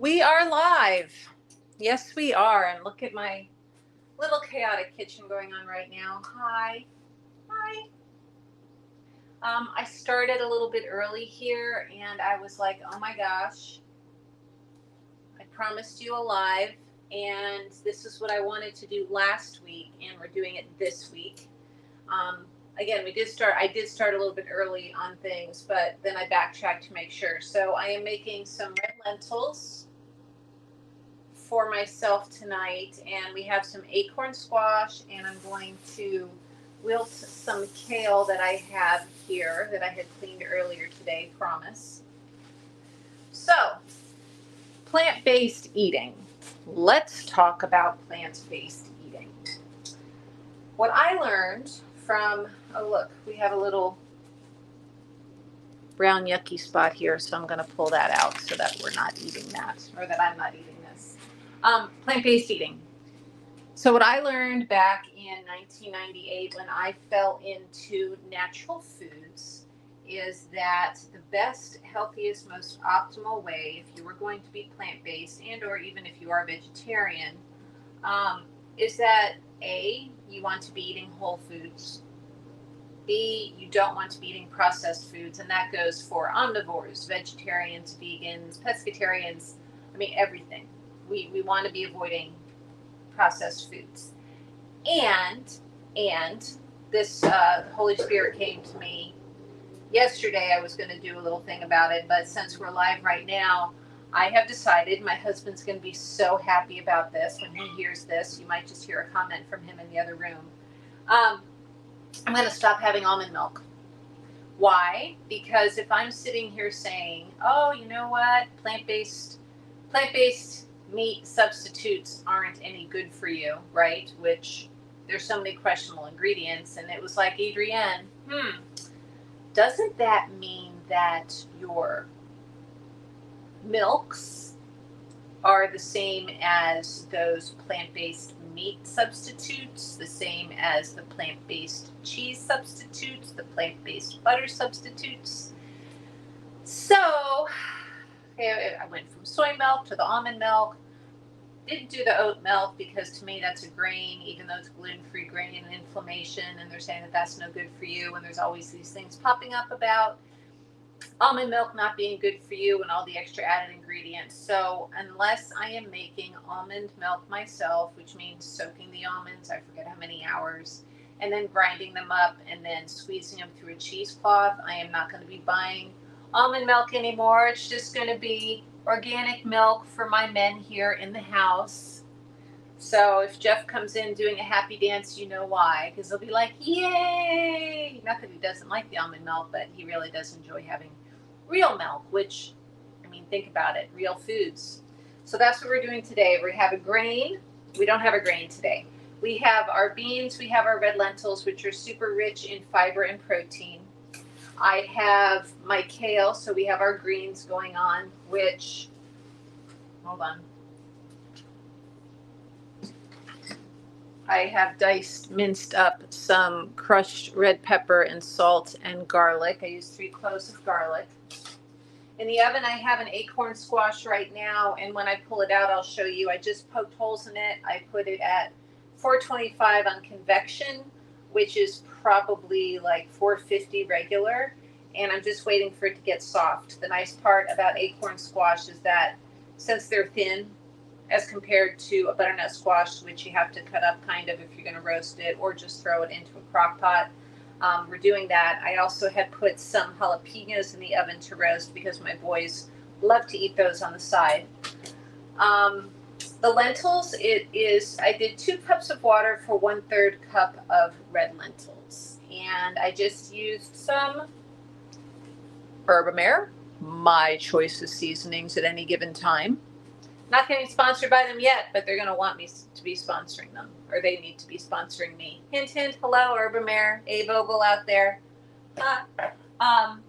We are live. Yes, we are. And look at my little chaotic kitchen going on right now. Hi. Hi. I started a little bit early here and I was like, oh my gosh, I promised you a live. And this is what I wanted to do last week. And we're doing it this week. Um, Again, I did start a little bit early on things, but then I backtracked to make sure. So I am making some red lentils for myself tonight, and we have some acorn squash, and I'm going to wilt some kale that I have here that I had cleaned earlier today, promise. So, plant-based eating. Let's talk about plant-based eating. What I learned from, oh look, we have a little brown yucky spot here, so I'm going to pull that out so that we're not eating that, or that I'm not eating this. Plant-based eating. So what I learned back in 1998 when I fell into natural foods is that the best, healthiest, most optimal way, if you were going to be plant-based and or even if you are vegetarian, is that A, you want to be eating whole foods. B, you don't want to be eating processed foods, and that goes for omnivores, vegetarians, vegans, pescatarians, everything. We want to be avoiding processed foods. And this Holy Spirit came to me yesterday. I was going to do a little thing about it, but since we're live right now, I have decided, my husband's going to be so happy about this when he hears this. You might just hear a comment from him in the other room. I'm going to stop having almond milk. Why? Because if I'm sitting here saying, oh, you know what, plant-based meat substitutes aren't any good for you, right? Which there's so many questionable ingredients. And it was like, Adrienne, doesn't that mean that your milks are the same as those plant-based meat substitutes, the same as the plant-based cheese substitutes, the plant-based butter substitutes? So I went from soy milk to the almond milk. Didn't do the oat milk because to me that's a grain, even though it's gluten-free grain and inflammation, and they're saying that that's no good for you. And there's always these things popping up about almond milk not being good for you and all the extra added ingredients. So unless I am making almond milk myself, which means soaking the almonds, I forget how many hours, and then grinding them up and then squeezing them through a cheesecloth, I am not going to be buying almond milk anymore. It's just going to be organic milk for my men here in the house. So if Jeff comes in doing a happy dance, you know why, because he'll be like, yay! Not that he doesn't like the almond milk, but he really does enjoy having real milk, which, think about it, real foods. So that's what we're doing today. We have a grain. We don't have a grain today. We have our beans. We have our red lentils, which are super rich in fiber and protein. I have my kale, so we have our greens going on, which, hold on. I have minced up some crushed red pepper and salt and garlic. I use 3 cloves of garlic. In the oven, I have an acorn squash right now, and when I pull it out, I'll show you. I just poked holes in it. I put it at 425 on convection, which is probably like 450 regular, and I'm just waiting for it to get soft. The nice part about acorn squash is that since they're thin, as compared to a butternut squash, which you have to cut up kind of if you're going to roast it or just throw it into a crock pot. We're doing that. I also had put some jalapenos in the oven to roast because my boys love to eat those on the side. The lentils, I did 2 cups of water for 1/3 cup of red lentils. And I just used some Herbamare, my choice of seasonings at any given time. Not getting sponsored by them yet, but they're going to want me to be sponsoring them, or they need to be sponsoring me. Hint, hint, hello, Herbamare, A Vogel out there. And I'm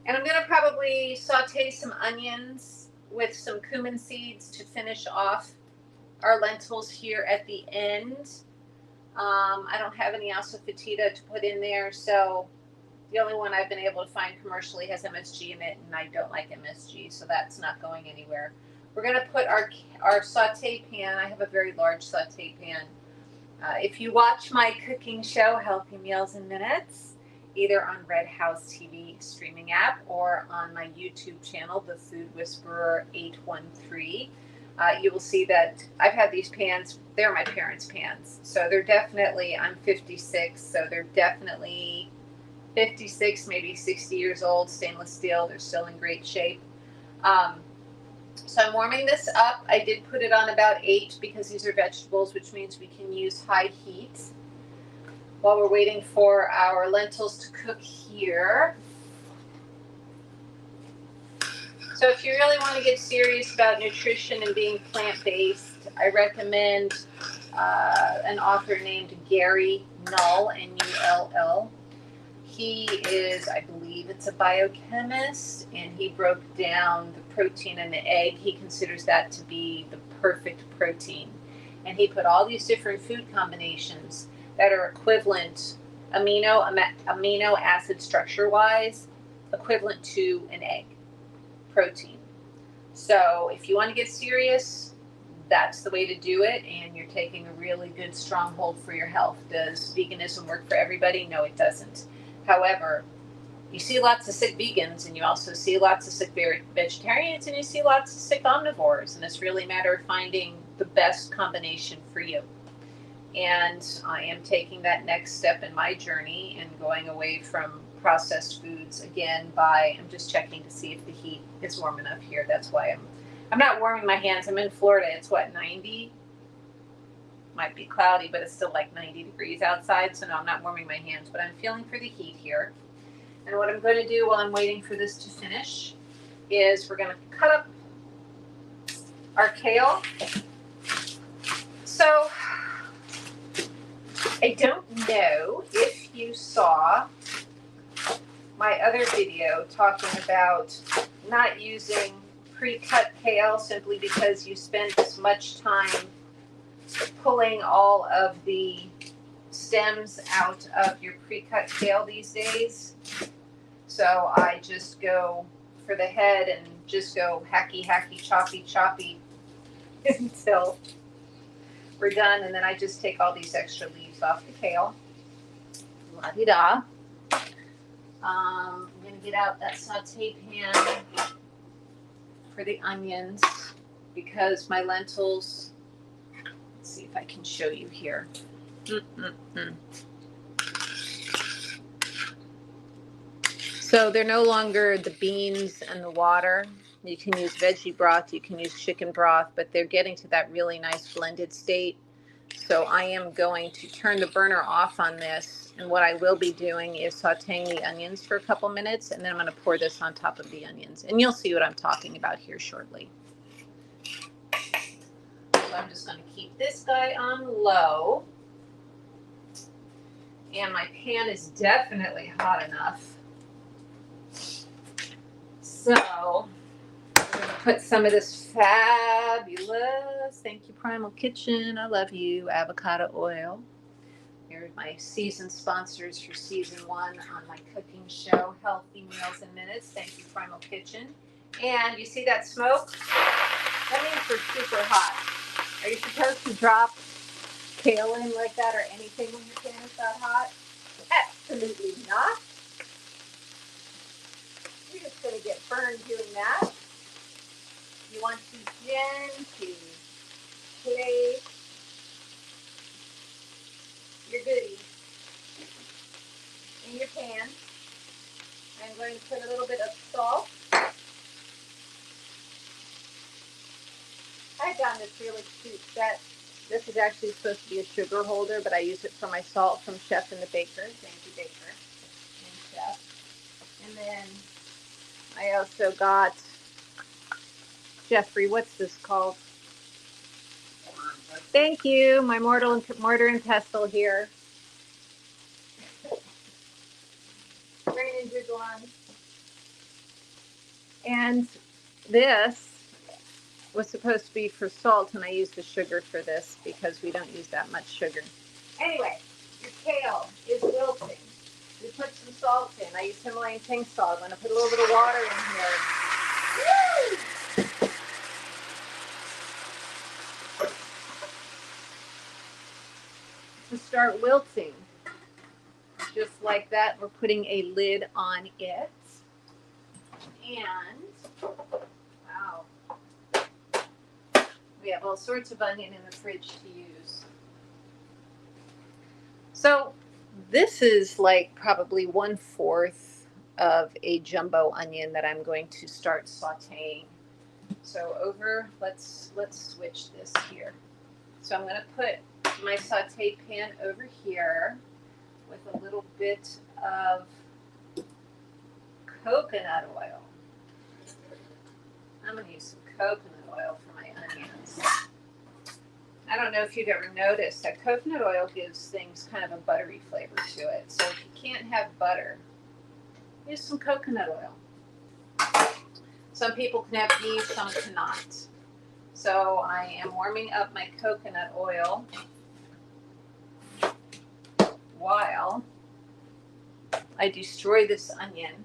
going to probably saute some onions with some cumin seeds to finish off our lentils here at the end. I don't have any asafetida to put in there, so the only one I've been able to find commercially has MSG in it, and I don't like MSG, so that's not going anywhere. We're going to put our saute pan. I have a very large saute pan. If you watch my cooking show, Healthy Meals in Minutes, either on Red House TV streaming app or on my YouTube channel, The Food Whisperer 813, you will see that I've had these pans. They're my parents' pans. So they're definitely, I'm 56, so they're definitely 56, maybe 60 years old, stainless steel. They're still in great shape. So I'm warming this up. I did put it on about 8 because these are vegetables, which means we can use high heat while we're waiting for our lentils to cook here. So if you really want to get serious about nutrition and being plant-based, I recommend an author named Gary Null, Null. He is, I believe it's a biochemist, and he broke down the protein in the egg. He considers that to be the perfect protein. And he put all these different food combinations that are equivalent, amino acid structure-wise, equivalent to an egg protein. So if you want to get serious, that's the way to do it, and you're taking a really good stronghold for your health. Does veganism work for everybody? No, it doesn't. However, you see lots of sick vegans, and you also see lots of sick vegetarians, and you see lots of sick omnivores, and it's really a matter of finding the best combination for you. And I am taking that next step in my journey and going away from processed foods again I'm just checking to see if the heat is warm enough here. That's why I'm not warming my hands. I'm in Florida. It's 90? Might be cloudy, but it's still like 90 degrees outside. So no, I'm not warming my hands, but I'm feeling for the heat here. And what I'm going to do while I'm waiting for this to finish is we're going to cut up our kale. So I don't know if you saw my other video talking about not using pre-cut kale simply because you spend as much time pulling all of the stems out of your pre-cut kale these days. So I just go for the head and just go hacky, choppy until we're done. And then I just take all these extra leaves off the kale. La-di-da. I'm going to get out that saute pan for the onions because my lentils, let's see if I can show you here. So they're no longer the beans and the water. You can use veggie broth, you can use chicken broth, but they're getting to that really nice blended state. So I am going to turn the burner off on this, and what I will be doing is sauteing the onions for a couple minutes, and then I'm going to pour this on top of the onions, and you'll see what I'm talking about here shortly. So I'm just going to keep this guy on low, and my pan is definitely hot enough. So I'm going to put some of this fabulous, thank you Primal Kitchen, I love you, avocado oil. Here's my season sponsors for season 1 on my cooking show, Healthy Meals in Minutes. Thank you Primal Kitchen. And you see that smoke? That means we're super hot. Are you supposed to drop kale in like that or anything when your pan is that hot? Absolutely not. You're just going to get burned doing that. You want to gently place your goodies in your pan. I'm going to put a little bit of salt. I found this really cute set. This is actually supposed to be a sugar holder, but I use it for my salt from Chef and the Baker. Thank you, Baker and Chef. And then I also got, Jeffrey, what's this called? Thank you, my mortar and pestle here. Bring it into one. And this was supposed to be for salt, and I used the sugar for this because we don't use that much sugar. Anyway, your kale is wilting. We put some salt in. I use Himalayan pink salt. I'm going to put a little bit of water in here. Woo! start wilting. Just like that, we're putting a lid on it. And, wow, we have all sorts of onion in the fridge to use. So this is like probably 1/4 of a jumbo onion that I'm going to start sauteing. So let's switch this here. So I'm going to put my saute pan over here with a little bit of coconut oil. I'm going to use some coconut oil for my onions. I don't know if you've ever noticed that coconut oil gives things kind of a buttery flavor to it. So if you can't have butter, use some coconut oil. Some people can have beef, some cannot. So I am warming up my coconut oil while I destroy this onion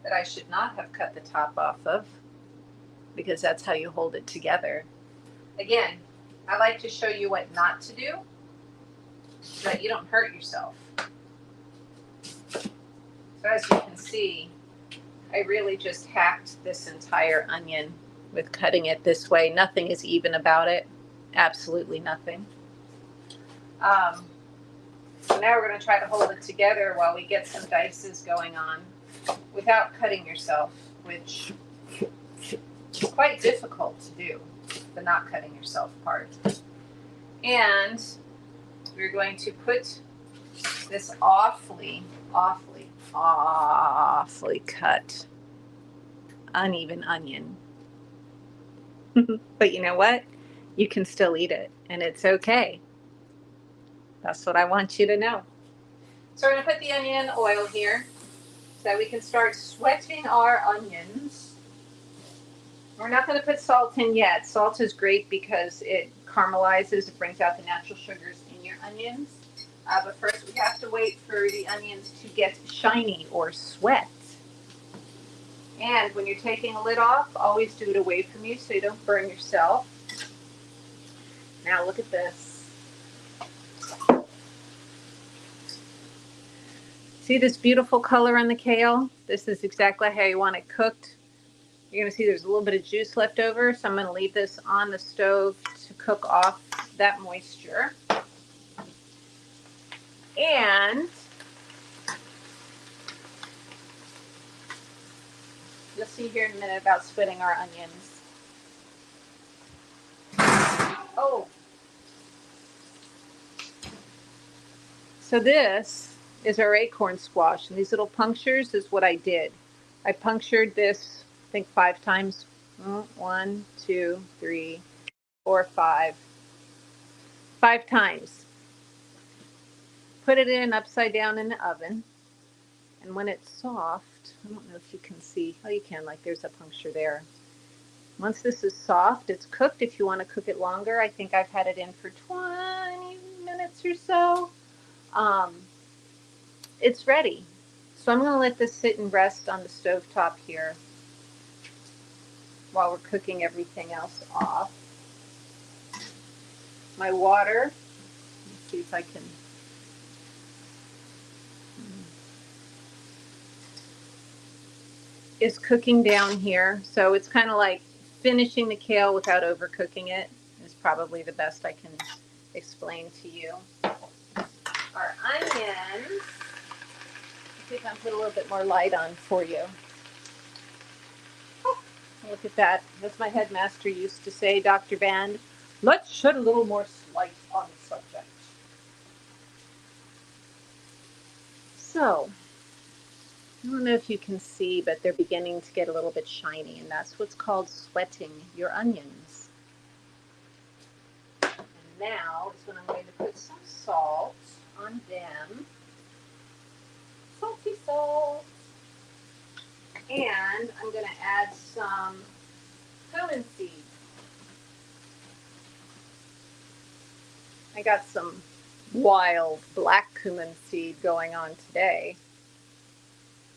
that I should not have cut the top off of, because that's how you hold it together. Again, I like to show you what not to do so that you don't hurt yourself. So as you can see, I really just hacked this entire onion with cutting it this way. Nothing is even about it. Absolutely nothing. So now we're going to try to hold it together while we get some dices going on without cutting yourself, which is quite difficult to do, the not cutting yourself part. And we're going to put this awfully cut uneven onion. But you know what? You can still eat it, and it's okay. That's what I want you to know. So we're going to put the onion oil here so that we can start sweating our onions. We're not going to put salt in yet. Salt is great because it caramelizes, it brings out the natural sugars in your onions. But first we have to wait for the onions to get shiny or sweat. And when you're taking a lid off, always do it away from you so you don't burn yourself. Now look at this. See this beautiful color on the kale? This is exactly how you want it cooked. You're going to see there's a little bit of juice left over, so I'm going to leave this on the stove to cook off that moisture. And you'll see here in a minute about splitting our onions. Oh. So this is our acorn squash, and these little punctures is what I did. I punctured this, I think 5 times. 1, 2, 3, 4, 5. 5 times. Put it in upside down in the oven. And when it's soft, I don't know if you can see. Oh, you can, like there's a puncture there. Once this is soft, it's cooked. If you want to cook it longer, I think I've had it in for 20 minutes or so. It's ready. So I'm going to let this sit and rest on the stovetop here while we're cooking everything else off. My water, let's see if I can. Is cooking down here. So it's kind of like finishing the kale without overcooking it is probably the best I can explain to you. Our onions, see if I can put a little bit more light on for you. Oh, look at that. As my headmaster used to say, Dr. Band, let's shed a little more light on the subject. So, I don't know if you can see, but they're beginning to get a little bit shiny, and that's what's called sweating your onions. And now is when I'm going to put some salt on them. Salty salt. And I'm going to add some cumin seed. I got some wild black cumin seed going on today.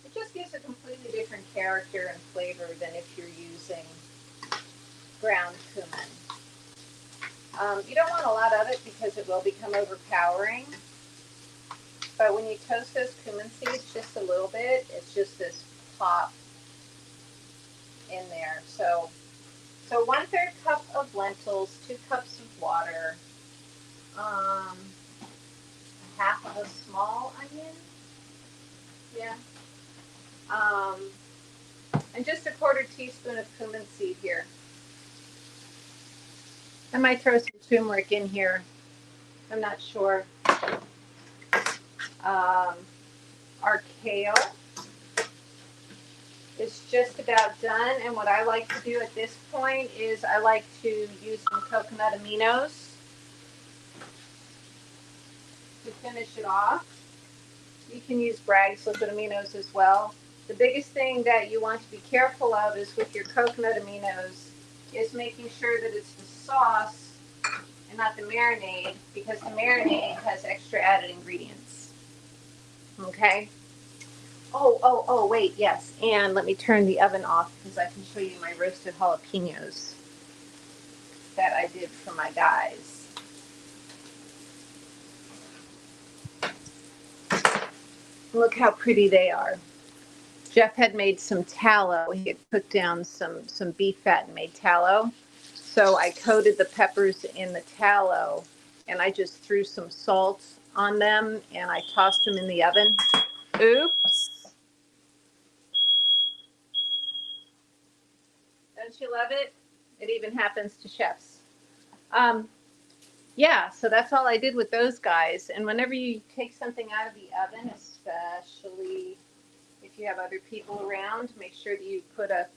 It just gives a completely different character and flavor than if you're using ground cumin. You don't want a lot of it because it will become overpowering. But when you toast those cumin seeds just a little bit, it's just this pop in there. So 1/3 cup of lentils, 2 cups of water, half of a small onion, yeah, and just a 1/4 teaspoon of cumin seed here. I might throw some turmeric in here. I'm not sure. Our kale is just about done, and what I like to do at this point is I like to use some coconut aminos to finish it off. You can use Bragg's liquid aminos as well. The biggest thing that you want to be careful of is with your coconut aminos is making sure that it's the sauce and not the marinade, because the marinade has extra added ingredients. Okay? Oh, wait, yes. And let me turn the oven off because I can show you my roasted jalapenos that I did for my guys. Look how pretty they are. Jeff had made some tallow. He had cooked down some beef fat and made tallow. So I coated the peppers in the tallow, and I just threw some salt on them, and I tossed them in the oven. Oops. Don't you love it? It even happens to chefs. Yeah, so that's all I did with those guys. And whenever you take something out of the oven, especially if you have other people around, make sure that you put a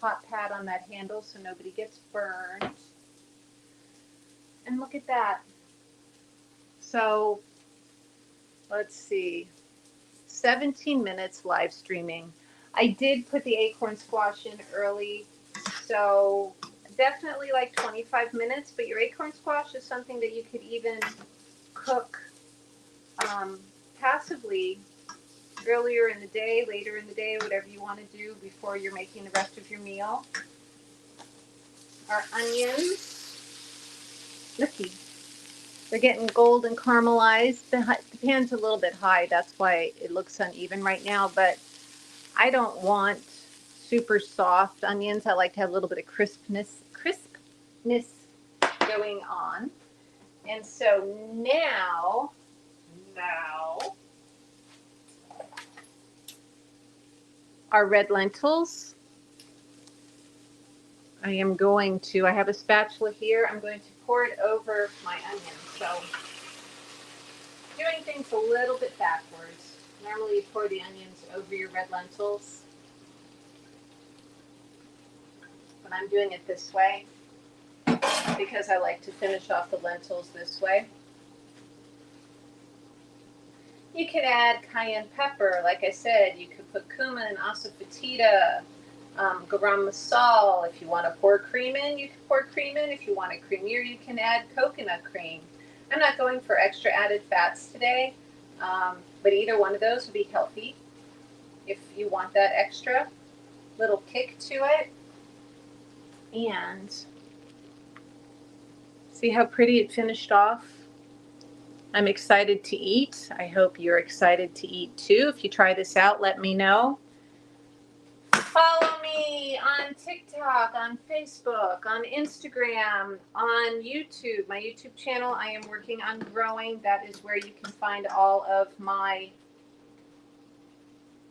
hot pad on that handle so nobody gets burned. And look at that. So let's see, 17 minutes live streaming. I did put the acorn squash in early, so definitely like 25 minutes, but your acorn squash is something that you could even cook passively earlier in the day, later in the day, whatever you want to do before you're making the rest of your meal. Our onions, looky, they're getting golden caramelized. The pan's a little bit high, that's why it looks uneven right now, but I don't want super soft onions. I like to have a little bit of crispness going on. And so now our red lentils. I have a spatula here. I'm going to pour it over my onions. So doing things a little bit backwards. Normally you pour the onions over your red lentils, but I'm doing it this way because I like to finish off the lentils this way. You could add cayenne pepper. Like I said, you could put cumin, asafoetida, garam masala. If you want to pour cream in, you can pour cream in. If you want it creamier, you can add coconut cream. I'm not going for extra added fats today, but either one of those would be healthy if you want that extra little kick to it. And see how pretty it finished off? I'm excited to eat. I hope you're excited to eat too. If you try this out, let me know. Follow me on TikTok, on Facebook, on Instagram, on YouTube. My YouTube channel I am working on growing. That is where you can find all of my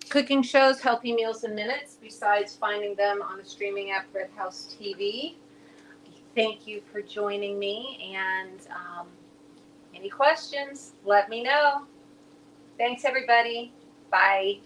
cooking shows, Healthy Meals in Minutes, besides finding them on the streaming app Red House TV. Thank you for joining me, and any questions, let me know. Thanks, everybody. Bye.